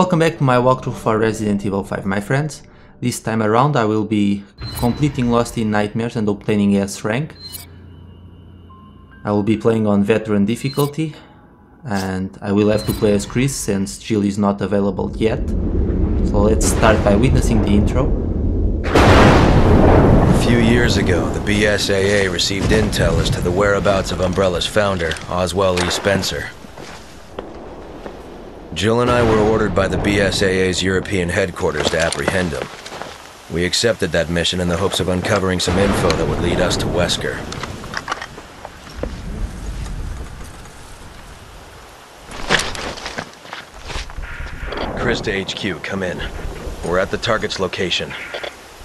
Welcome back to my walkthrough for Resident Evil 5, my friends. This time around I will be completing Lost in Nightmares and obtaining S rank. I will be playing on veteran difficulty and I will have to play as Chris since Jill is not available yet. So let's start by witnessing the intro. A few years ago, the BSAA received intel as to the whereabouts of Umbrella's founder, Oswald E. Spencer. Jill and I were ordered by the BSAA's European headquarters to apprehend him. We accepted that mission in the hopes of uncovering some info that would lead us to Wesker. Chris to HQ, come in. We're at the target's location.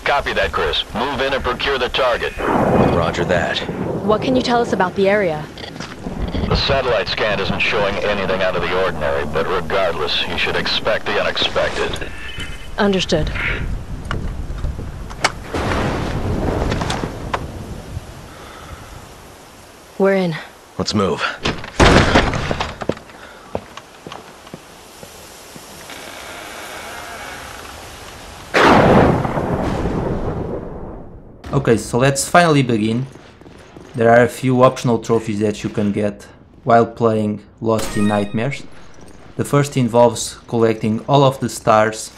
Copy that, Chris. Move in and procure the target. Roger that. What can you tell us about the area? The satellite scan isn't showing anything out of the ordinary, but regardless, you should expect the unexpected. Understood. We're in. Let's move. Okay, so let's finally begin. There are a few optional trophies that you can get while playing Lost in Nightmares. The first involves collecting all of the stars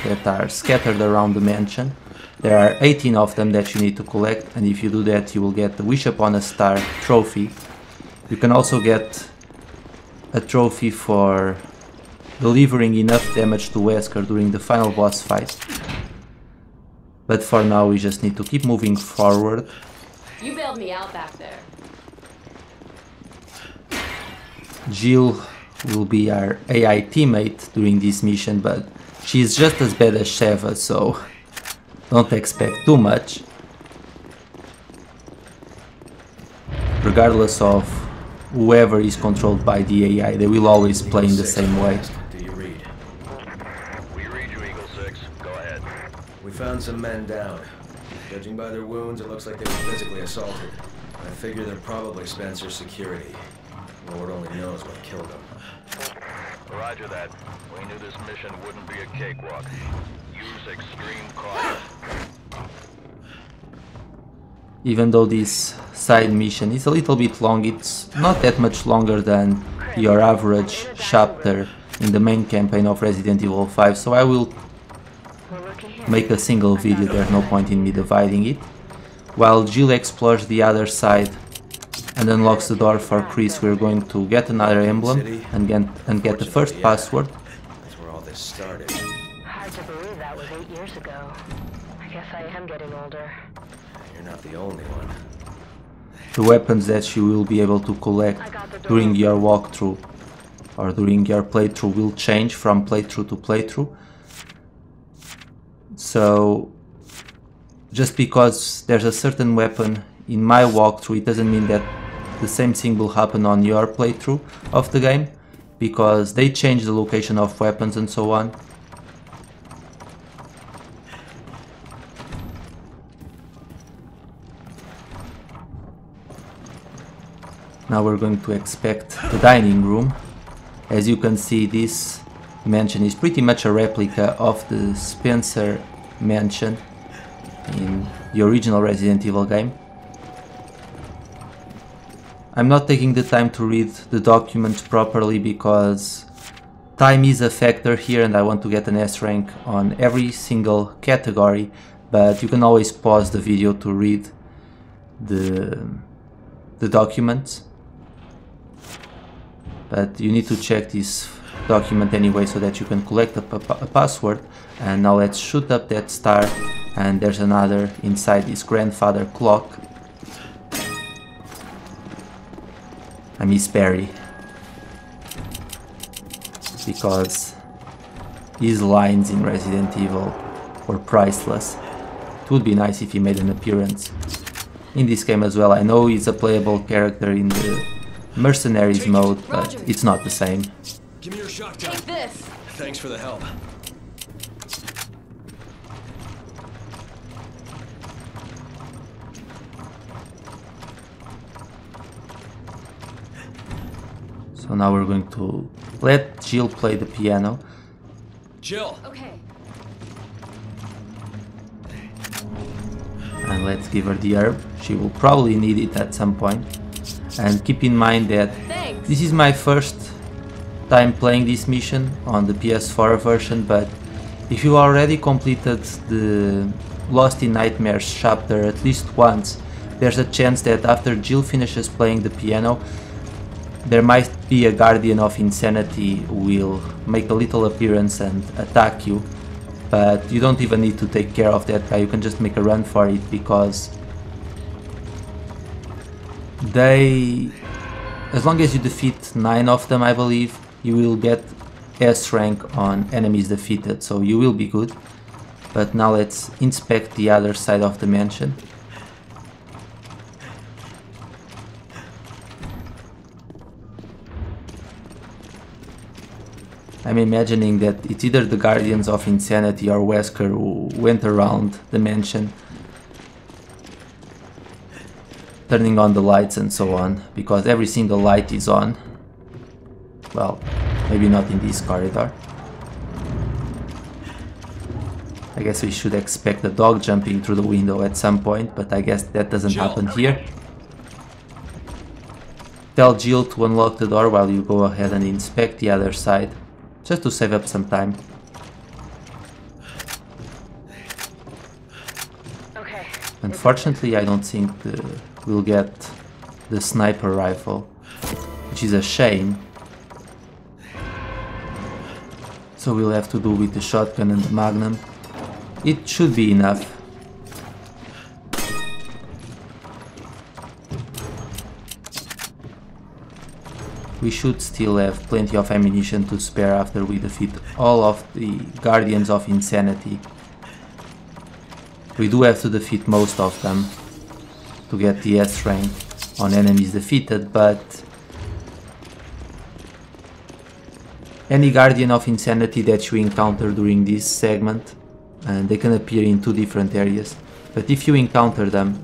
that are scattered around the mansion. There are 18 of them that you need to collect, and if you do that you will get the Wish Upon a Star trophy. You can also get a trophy for delivering enough damage to Wesker during the final boss fight. But for now we just need to keep moving forward. You bailed me out back there. Jill will be our AI teammate during this mission, but she's just as bad as Sheva, so don't expect too much. Regardless of whoever is controlled by the AI, they will always play in the same way. Do you read? We read you, Eagle 6. Go ahead. We found some men down. Judging by their wounds, it looks like they were physically assaulted. I figure they're probably Spencer's security. Lord only knows what killed them. Roger that. We knew this mission wouldn't be a cakewalk. Use extreme caution. Even though this side mission is a little bit long, it's not that much longer than your average chapter in the main campaign of Resident Evil 5, so I will make a single video, there's no point in me dividing it. While Jill explores the other side and unlocks the door for Chris, we're going to get another emblem and get the first password. That's where all this started. Hard to believe that was 8 years ago. I guess I am getting older. You're not the only one. The weapons that you will be able to collect during your walkthrough or during your playthrough will change from playthrough to playthrough. So just because there's a certain weapon in my walkthrough, it doesn't mean that the same thing will happen on your playthrough of the game, because they change the location of weapons and so on. Now we're going to inspect the dining room. As you can see, this mansion is pretty much a replica of the Spencer mansion in the original Resident Evil game. I'm not taking the time to read the documents properly because time is a factor here and I want to get an S rank on every single category, but you can always pause the video to read the documents. But you need to check this document anyway so that you can collect a password. And now let's shoot up that star, and there's another inside this grandfather clock. I miss Barry because his lines in Resident Evil were priceless. It would be nice if he made an appearance in this game as well. I know he's a playable character in the Mercenaries mode, but it's not the same. Give me your shotgun. Take this! Thanks for the help. So now we're going to let Jill play the piano. Jill. Okay. And let's give her the herb. She will probably need it at some point. And keep in mind that Thanks. this is my first time playing this mission on the PS4 version, but if you already completed the Lost in Nightmares chapter at least once, there's a chance that after Jill finishes playing the piano, there might be a Guardian of Insanity who will make a little appearance and attack you, but you don't even need to take care of that guy. You can just make a run for it, because as long as you defeat 9 of them, I believe, you will get S rank on enemies defeated, so you will be good. But now let's inspect the other side of the mansion. I'm imagining that it's either the Guardians of Insanity or Wesker who went around the mansion turning on the lights and so on, because every single light is on. Well, maybe not in this corridor. I guess we should expect a dog jumping through the window at some point, but I guess that doesn't happen here. Tell Jill to unlock the door while you go ahead and inspect the other side, just to save up some time. Okay. Unfortunately, I don't think we'll get the sniper rifle, which is a shame. So we'll have to do with the shotgun and the magnum. It should be enough. We should still have plenty of ammunition to spare after we defeat all of the Guardians of Insanity. We do have to defeat most of them to get the S rank on enemies defeated, but any Guardian of Insanity that you encounter during this segment, and they can appear in 2 different areas, but if you encounter them,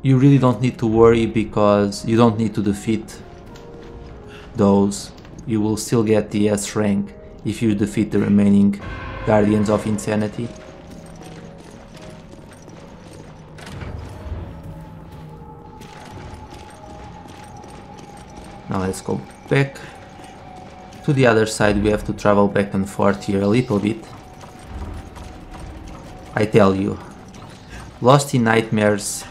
you really don't need to worry, because you don't need to defeat those. You will still get the S rank if you defeat the remaining Guardians of Insanity. Now let's go back to the other side. We have to travel back and forth here a little bit. I tell you, Lost in Nightmares,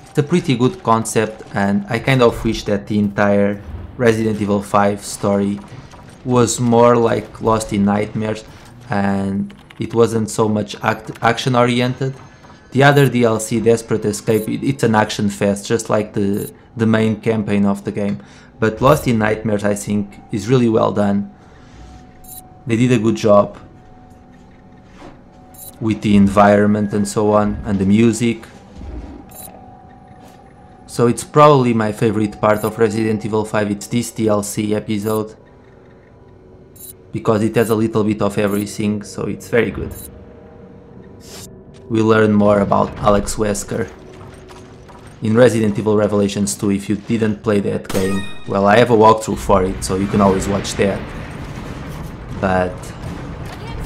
it's a pretty good concept, and I kind of wish that the entire Resident Evil 5 story was more like Lost in Nightmares and it wasn't so much action oriented. The other DLC, Desperate Escape, it's an action fest, just like the main campaign of the game. But Lost in Nightmares, I think, is really well done. They did a good job with the environment and so on, and the music. So it's probably my favorite part of Resident Evil 5, it's this DLC episode, because it has a little bit of everything, so it's very good. We learn more about Alex Wesker in Resident Evil Revelations 2. If you didn't play that game, well, I have a walkthrough for it, so you can always watch that. But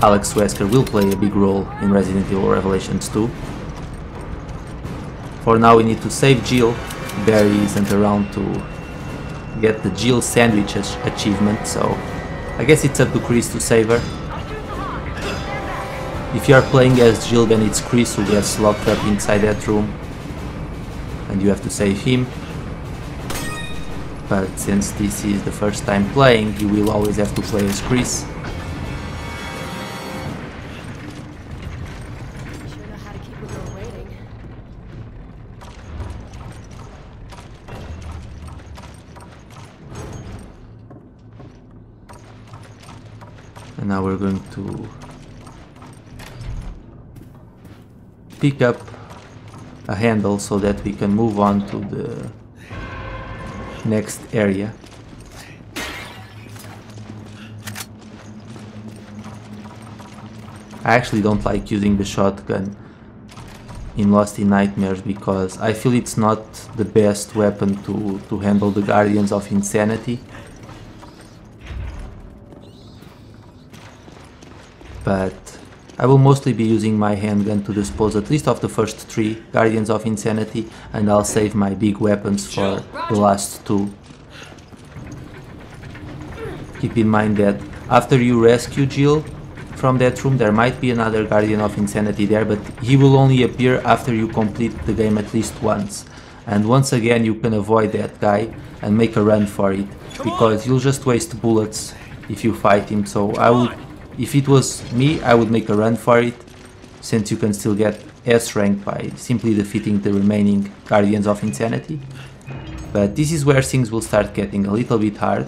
Alex Wesker will play a big role in Resident Evil Revelations 2. For now we need to save Jill. Barry isn't around to get the Jill sandwich achievement, so I guess it's up to Chris to save her. If you are playing as Jill, then it's Chris who gets locked up inside that room and you have to save him. But since this is the first time playing, you will always have to play as Chris. And now we're going to pick up a handle so that we can move on to the next area. I actually don't like using the shotgun in Lost in Nightmares because I feel it's not the best weapon to handle the Guardians of Insanity. but I will mostly be using my handgun to dispose at least of the first 3 Guardians of Insanity, and I'll save my big weapons for the last 2. Keep in mind that after you rescue Jill from that room, there might be another Guardian of Insanity there, but he will only appear after you complete the game at least once. And once again you can avoid that guy and make a run for it, because you'll just waste bullets if you fight him. So if it was me, I would make a run for it, since you can still get S rank by simply defeating the remaining Guardians of Insanity. But this is where things will start getting a little bit hard.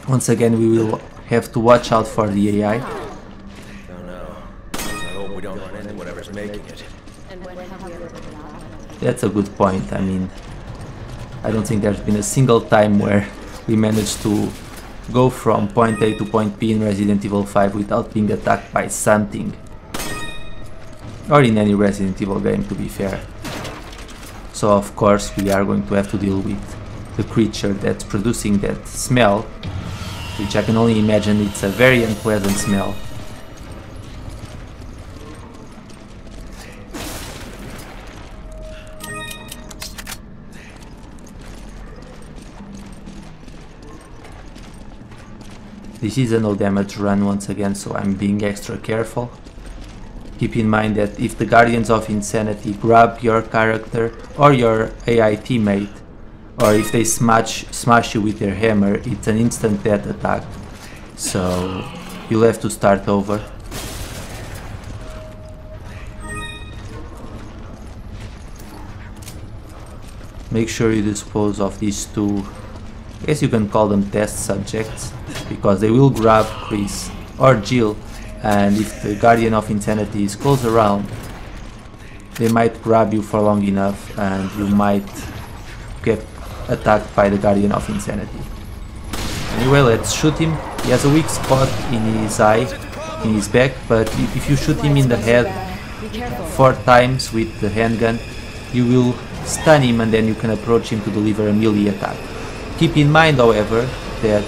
Once again we will have to watch out for the AI. Don't know. I hope we don't run into whatever's making it. That's a good point. I mean, I don't think there's been a single time where we managed to go from point A to point B in Resident Evil 5 without being attacked by something. Or in any Resident Evil game, to be fair. So of course we are going to have to deal with the creature that's producing that smell, which I can only imagine it's a very unpleasant smell. This is a no damage run once again, so I'm being extra careful. Keep in mind that if the Guardians of Insanity grab your character or your AI teammate, or if they smash you with their hammer, it's an instant death attack, so you'll have to start over. Make sure you dispose of these 2, I guess you can call them test subjects, because they will grab Chris or Jill, and if the Guardian of Insanity is close around, they might grab you for long enough and you might get attacked by the Guardian of Insanity. Anyway, let's shoot him. He has a weak spot in his eye, in his back, but if you shoot him in the head 4 times with the handgun, you will stun him and then you can approach him to deliver a melee attack. Keep in mind, however, that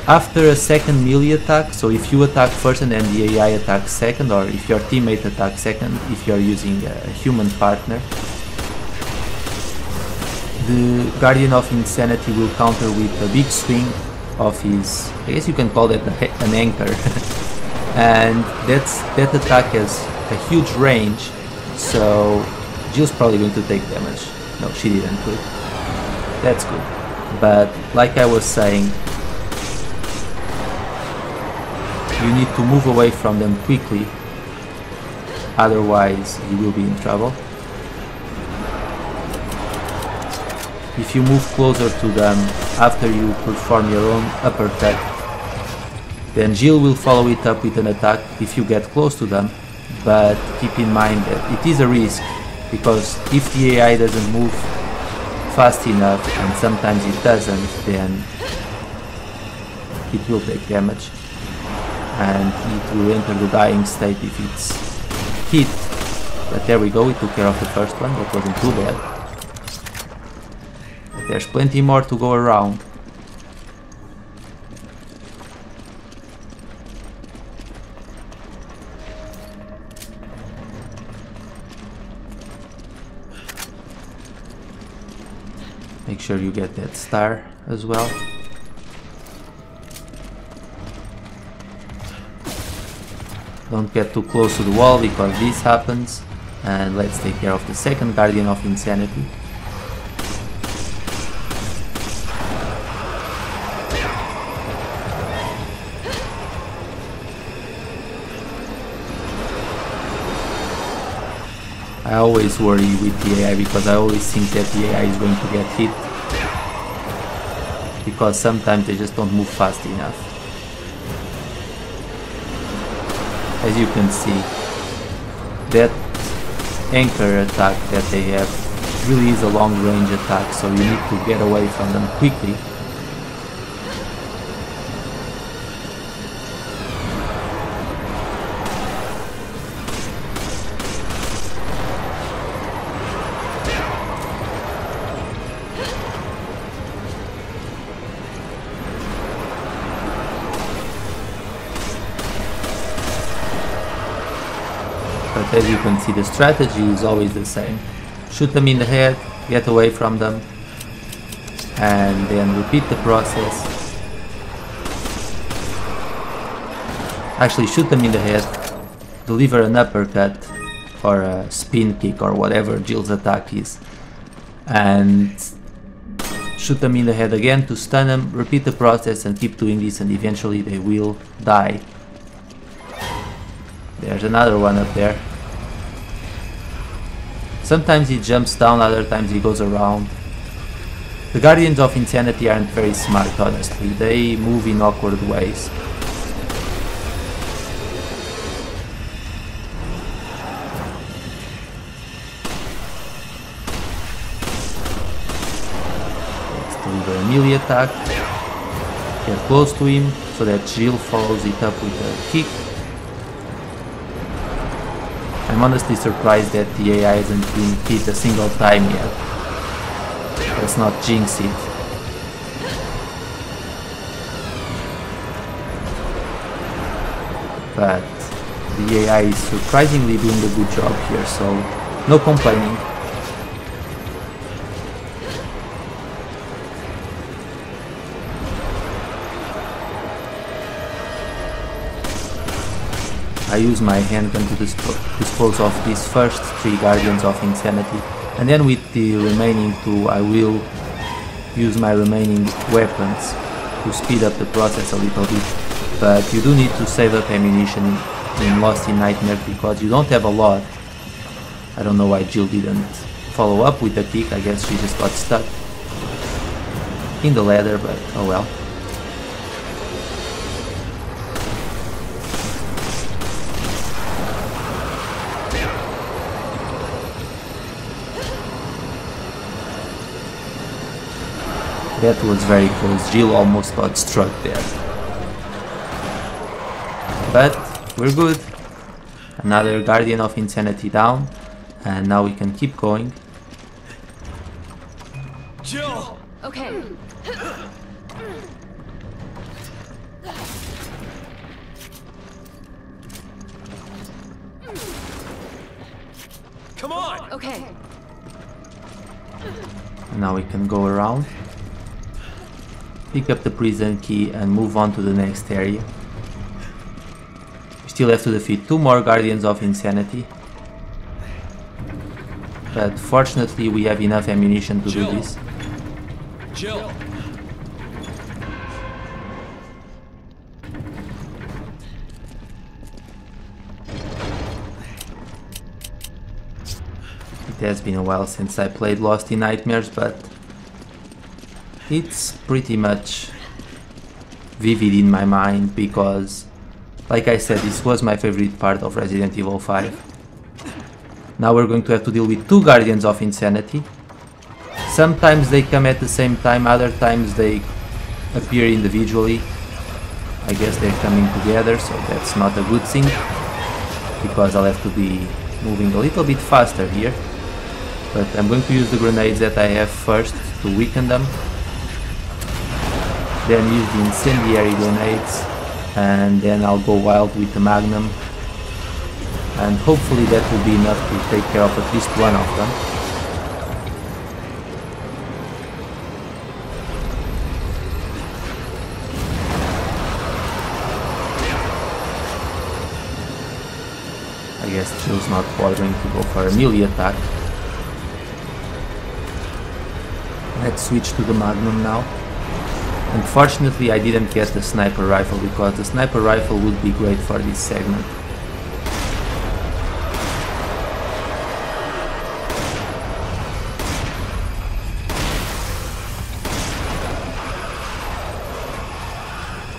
after a second melee attack, so if you attack first and then the AI attacks second, or if your teammate attacks second, if you're using a human partner, the Guardian of Insanity will counter with a big swing of his, I guess you can call that an anchor, and that attack has a huge range, so Jill's probably going to take damage. No, she didn't. Good. That's good. But like I was saying, you need to move away from them quickly, otherwise you will be in trouble. If you move closer to them after you perform your own uppercut, then Jill will follow it up with an attack if you get close to them, but keep in mind that it is a risk, because if the AI doesn't move fast enough, and sometimes it doesn't, then it will take damage and it will enter the dying state if it's hit. But there we go, we took care of the first one, that wasn't too bad. But there's plenty more to go around. Make sure you get that star as well. Don't get too close to the wall because this happens. And let's take care of the second Guardian of Insanity. I always worry with the AI because I always think that the AI is going to get hit, because sometimes they just don't move fast enough. As you can see, that anchor attack that they have really is a long range attack, so you need to get away from them quickly. But as you can see, the strategy is always the same. Shoot them in the head, get away from them, and then repeat the process. Actually, shoot them in the head, deliver an uppercut or a spin kick or whatever Jill's attack is, and shoot them in the head again to stun them, repeat the process and keep doing this, and eventually they will die. There's another one up there. Sometimes he jumps down, other times he goes around. The Guardians of Insanity aren't very smart, honestly. They move in awkward ways. Let's deliver a melee attack. Get close to him so that Jill follows it up with a kick. I'm honestly surprised that the AI hasn't been hit a single time yet. Let's not jinx it. But the AI is surprisingly doing a good job here, so no complaining. I use my handgun to dispose of these first 3 Guardians of Insanity, and then with the remaining 2 I will use my remaining weapons to speed up the process a little bit. But you do need to save up ammunition in Lost in Nightmare because you don't have a lot. I don't know why Jill didn't follow up with the kick. I guess she just got stuck in the ladder, but oh well. That was very close. Jill almost got struck there. But we're good. Another Guardian of Insanity down. And now we can keep going. Jill! Okay. Come on! Okay. And now we can go around. Pick up the prison key and move on to the next area. We still have to defeat 2 more Guardians of Insanity. But fortunately we have enough ammunition to do this. Jill! It has been a while since I played Lost in Nightmares, but it's pretty much vivid in my mind because, like I said, this was my favorite part of Resident Evil 5. Now we're going to have to deal with 2 Guardians of Insanity. Sometimes they come at the same time, other times they appear individually. I guess they're coming together, so that's not a good thing, because I'll have to be moving a little bit faster here. But I'm going to use the grenades that I have first to weaken them. Then use the incendiary grenades, and then I'll go wild with the Magnum, and hopefully that will be enough to take care of at least one of them. I guess Jill's not bothering to go for a melee attack. Let's switch to the Magnum now. Unfortunately, I didn't get the sniper rifle because the sniper rifle would be great for this segment.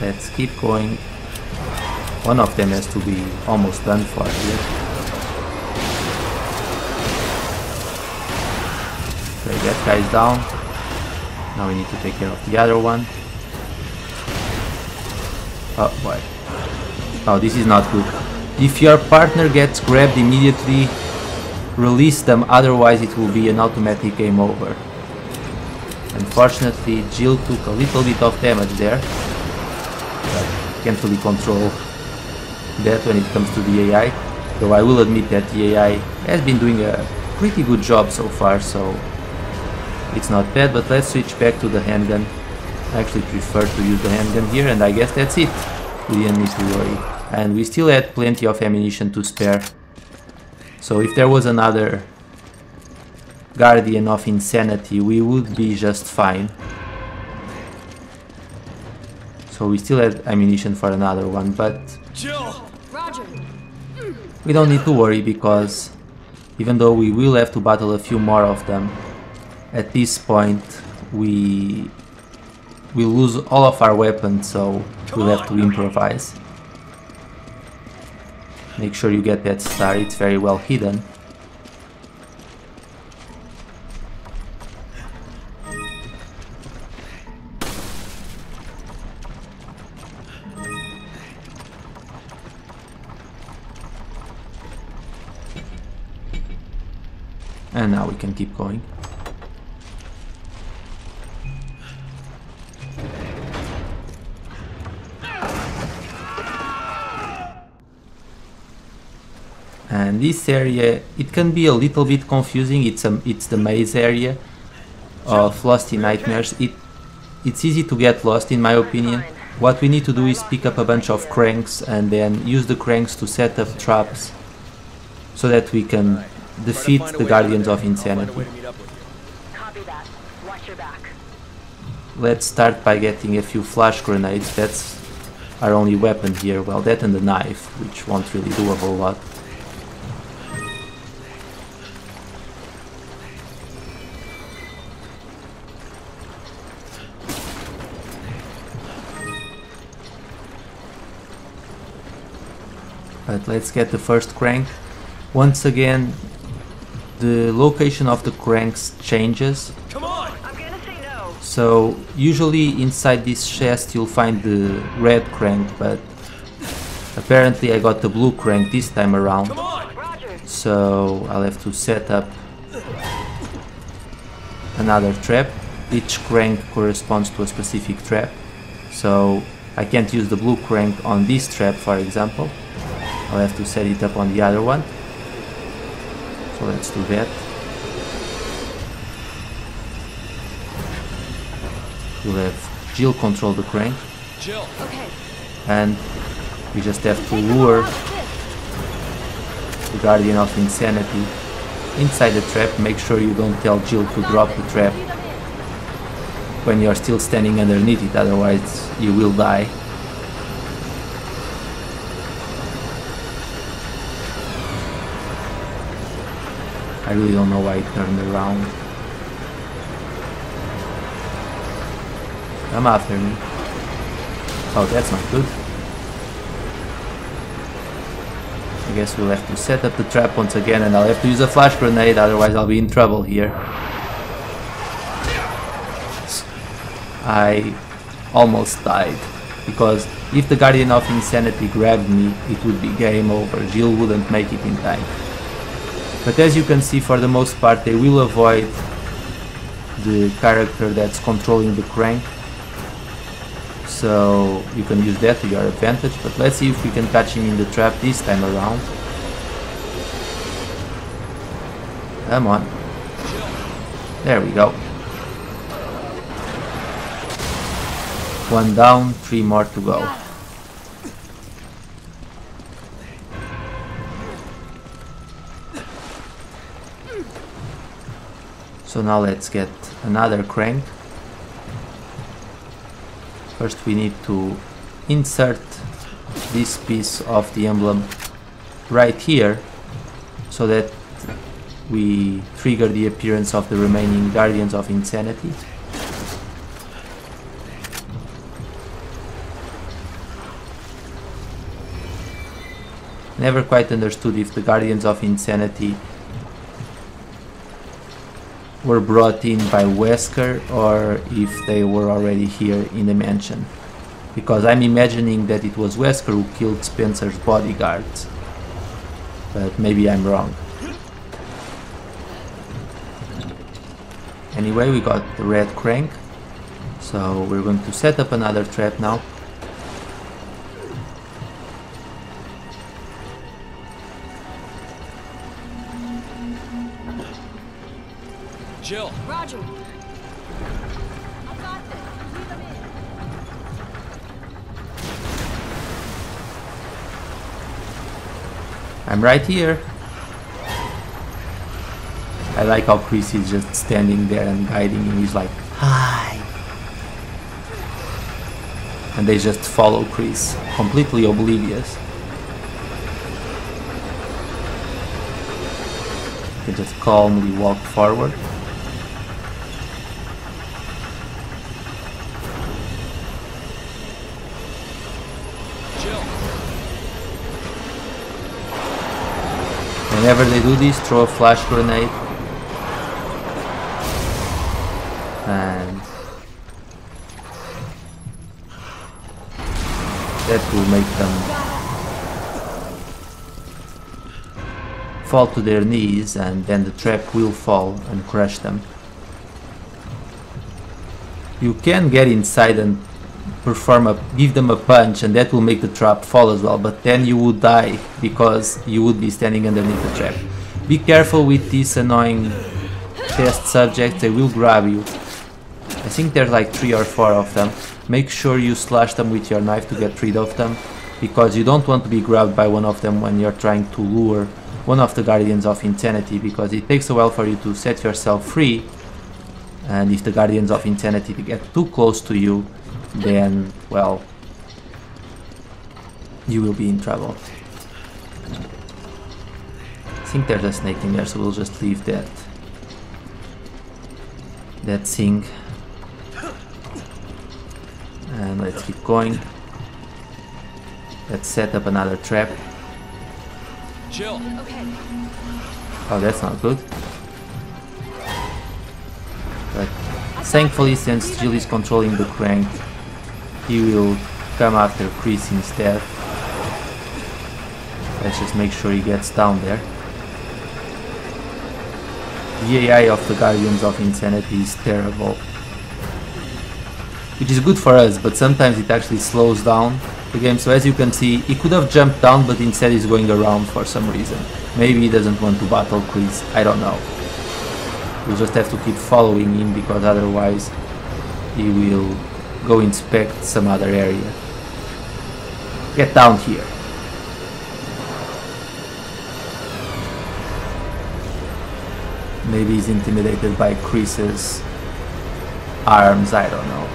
Let's keep going. One of them has to be almost done for here. Okay, that guy's down. Now we need to take care of the other one. Oh boy. Oh, this is not good. If your partner gets grabbed immediately, release them, otherwise it will be an automatic game over. Unfortunately, Jill took a little bit of damage there. But can't really control that when it comes to the AI. Though I will admit that the AI has been doing a pretty good job so far, so it's not bad. But let's switch back to the handgun. I actually prefer to use the handgun here, and I guess that's it. We didn't need to worry. And we still had plenty of ammunition to spare. So if there was another Guardian of Insanity, we would be just fine. So we still had ammunition for another one, but Roger. we don't need to worry, because even though we will have to battle a few more of them, at this point we will lose all of our weapons, so we'll have to improvise. Make sure you get that star, it's very well hidden. And now we can keep going. And this area, it can be a little bit confusing. It's the maze area of Lost in Nightmares. It's easy to get lost, in my opinion. What we need to do is pick up a bunch of cranks and then use the cranks to set up traps so that we can defeat the Guardians of Insanity. Copy that. Watch your back. Let's start by getting a few flash grenades. That's our only weapon here. Well, that and the knife, which won't really do a whole lot. But let's get the first crank. Once again, the location of the cranks changes. Come on! I'm gonna say no. So usually inside this chest you'll find the red crank, but apparently I got the blue crank this time around. Come on! Roger. So I'll have to set up another trap. Each crank corresponds to a specific trap. So I can't use the blue crank on this trap, for example. I'll have to set it up on the other one. So let's do that. We'll have Jill control the crank. Jill! Okay. And we just have to lure the Guardian of Insanity inside the trap. Make sure you don't tell Jill to drop the trap when you're still standing underneath it, otherwise you will die. I really don't know why it turned around. Come after me. Oh, that's not good. I guess we'll have to set up the trap once again, and I'll have to use a flash grenade, otherwise I'll be in trouble here. I almost died, because if the Guardian of Insanity grabbed me, it would be game over. Jill wouldn't make it in time. But as you can see, for the most part they will avoid the character that's controlling the crank. So you can use that to your advantage, but let's see if we can catch him in the trap this time around. Come on. There we go. One down, 3 more to go. So now let's get another crank. First we need to insert this piece of the emblem right here so that we trigger the appearance of the remaining Guardians of Insanity. Never quite understood if the Guardians of Insanity were brought in by Wesker or if they were already here in the mansion, because I'm imagining that it was Wesker who killed Spencer's bodyguards, but maybe I'm wrong. Anyway, we got the red crank, so we're going to set up another trap now. Jill. Roger. I'm right here. I like how Chris is just standing there and guiding him. He's like, hi. And they just follow Chris, completely oblivious. They just calmly walk forward. Whenever they do this, throw a flash grenade, and that will make them fall to their knees, and then the trap will fall and crush them. You can get inside and give them a punch, and that will make the trap fall as well, but then you would die because you would be standing underneath the trap. Be careful with these annoying test subjects, they will grab you. I think there's like 3 or 4 of them. Make sure you slash them with your knife to get rid of them, because you don't want to be grabbed by one of them when you're trying to lure one of the Guardians of Insanity, because it takes a while for you to set yourself free, and if the Guardians of Insanity get too close to you, then, well, you will be in trouble. I think there's a snake in there, so we'll just leave that thing. And let's keep going. Let's set up another trap. Jill. Okay. Oh, that's not good. But thankfully, since Jill is controlling the crank, he will come after Chris instead. Let's just make sure he gets down there. The AI of the Guardians of Insanity is terrible, which is good for us, but sometimes it actually slows down the game. So as you can see, he could have jumped down, but instead he's going around for some reason. Maybe he doesn't want to battle Chris, I don't know. We'll just have to keep following him, because otherwise he will go inspect some other area. Get down here. Maybe he's intimidated by Chris's arms, I don't know.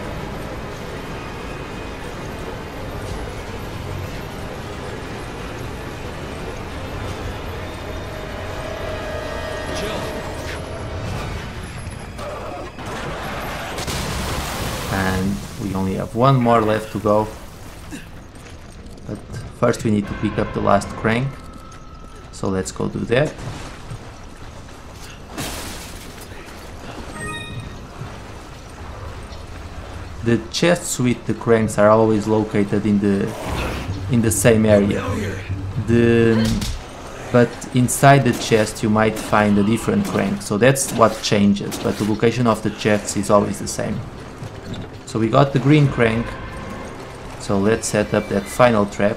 And we only have one more left to go. But first we need to pick up the last crank. So let's go do that. The chests with the cranks are always located in the same area. But inside the chest you might find a different crank, so that's what changes, but the location of the chests is always the same. So we got the green crank, so let's set up that final trap.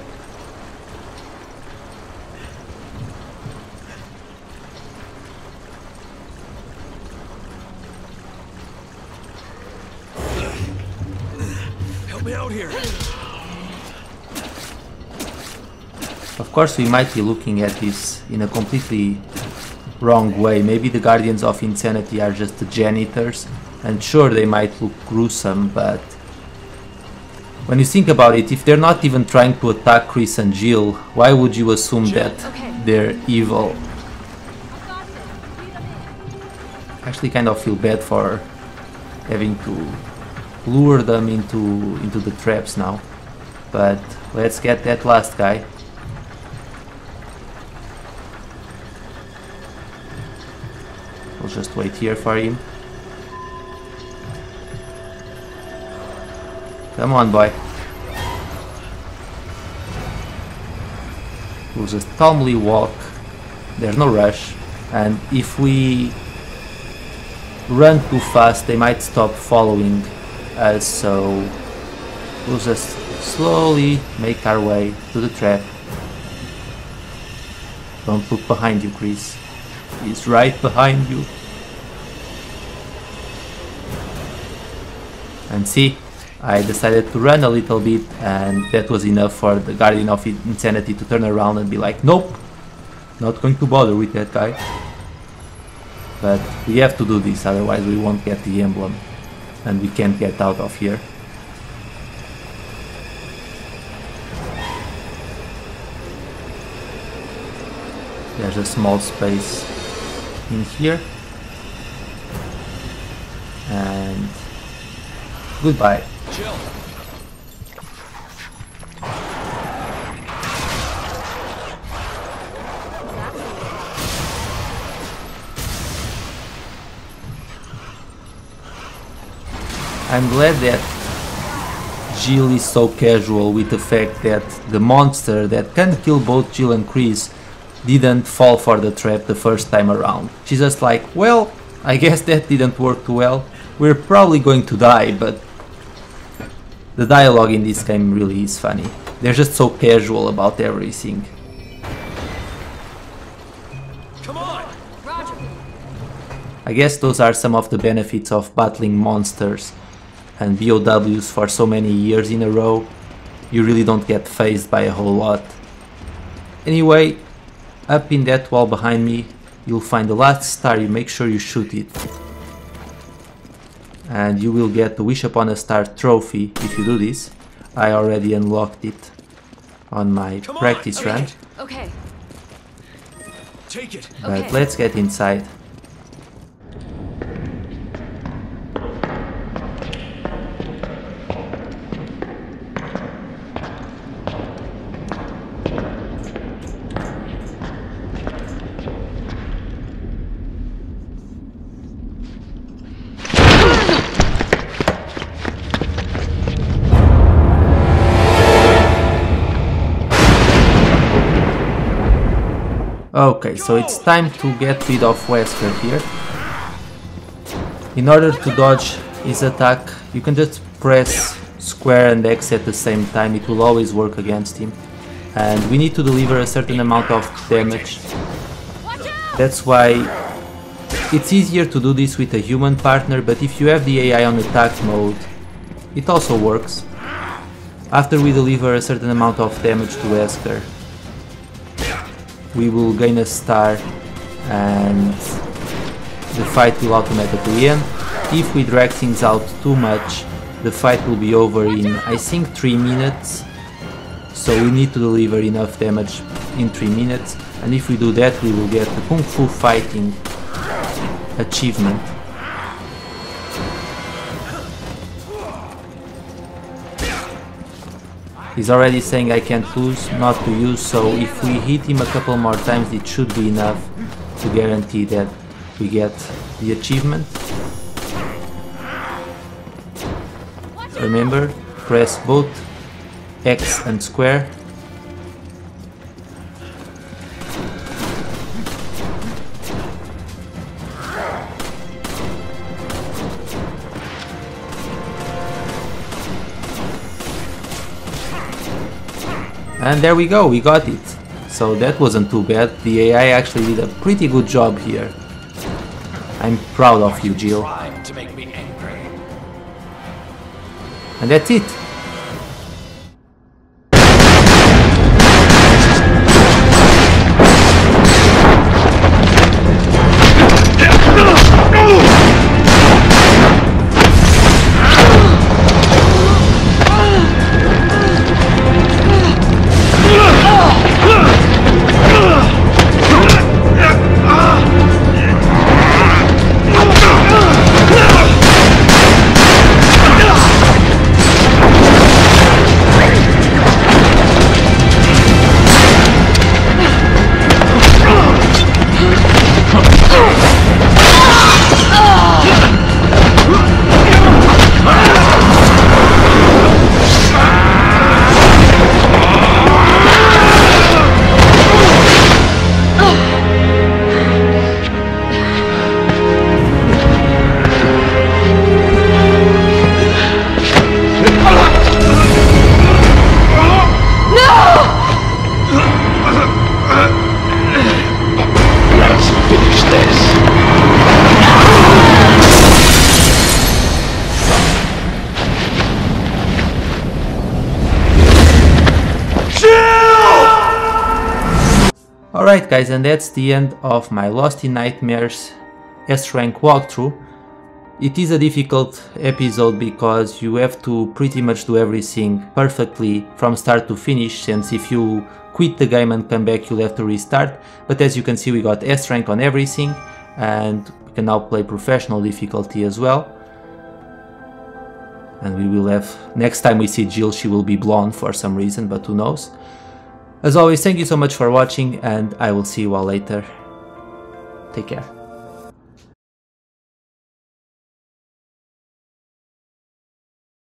Help me out here. Of course, we might be looking at this in a completely wrong way. Maybe the Guardians of Insanity are just the janitors, and sure, they might look gruesome, but when you think about it, if they're not even trying to attack Chris and Jill, why would you assume that they're evil? I actually kind of feel bad for having to lure them into the traps now, but let's get that last guy. We'll just wait here for him. Come on, boy. We'll just calmly walk. There's no rush. And if we run too fast, they might stop following us. So we'll just slowly make our way to the trap. Don't look behind you, Chris. He's right behind you. And see, I decided to run a little bit, and that was enough for the Guardian of Insanity to turn around and be like, nope, not going to bother with that guy. But we have to do this, otherwise we won't get the emblem and we can't get out of here. There's a small space in here. And goodbye. Jill. I'm glad that Jill is so casual with the fact that the monster that can kill both Jill and Chris didn't fall for the trap the first time around. She's just like, well, I guess that didn't work too well. We're probably going to die, but the dialogue in this game really is funny. They're just so casual about everything. Come on. Roger. I guess those are some of the benefits of battling monsters and BOWs for so many years in a row. You really don't get phased by a whole lot. Anyway, up in that wall behind me, you'll find the last star. You make sure you shoot it. And you will get the Wish Upon a Star trophy if you do this. I already unlocked it on my practice run. Okay. Take it. But let's get inside. Okay, so it's time to get rid of Wesker here. In order to dodge his attack, you can just press square and X at the same time. It will always work against him. And we need to deliver a certain amount of damage. That's why it's easier to do this with a human partner, but if you have the AI on attack mode, it also works. After we deliver a certain amount of damage to Wesker, we will gain a star and the fight will automatically end. If we drag things out too much, the fight will be over in, I think, 3 minutes. So we need to deliver enough damage in 3 minutes, and if we do that, we will get the Kung Fu Fighting achievement. He's already saying I can't lose, not to use, so if we hit him a couple more times, it should be enough to guarantee that we get the achievement. Remember, press both X and square. And there we go, we got it. So that wasn't too bad. The AI actually did a pretty good job here. I'm proud of you, Jill. To make me angry. And that's it. Alright guys, and that's the end of my Lost in Nightmares S-Rank walkthrough. It is a difficult episode because you have to pretty much do everything perfectly from start to finish, since if you quit the game and come back you'll have to restart. But as you can see, we got S-Rank on everything, and we can now play professional difficulty as well. And we will have, next time we see Jill, she will be blonde for some reason, but who knows. As always, thank you so much for watching, and I will see you all later. Take care.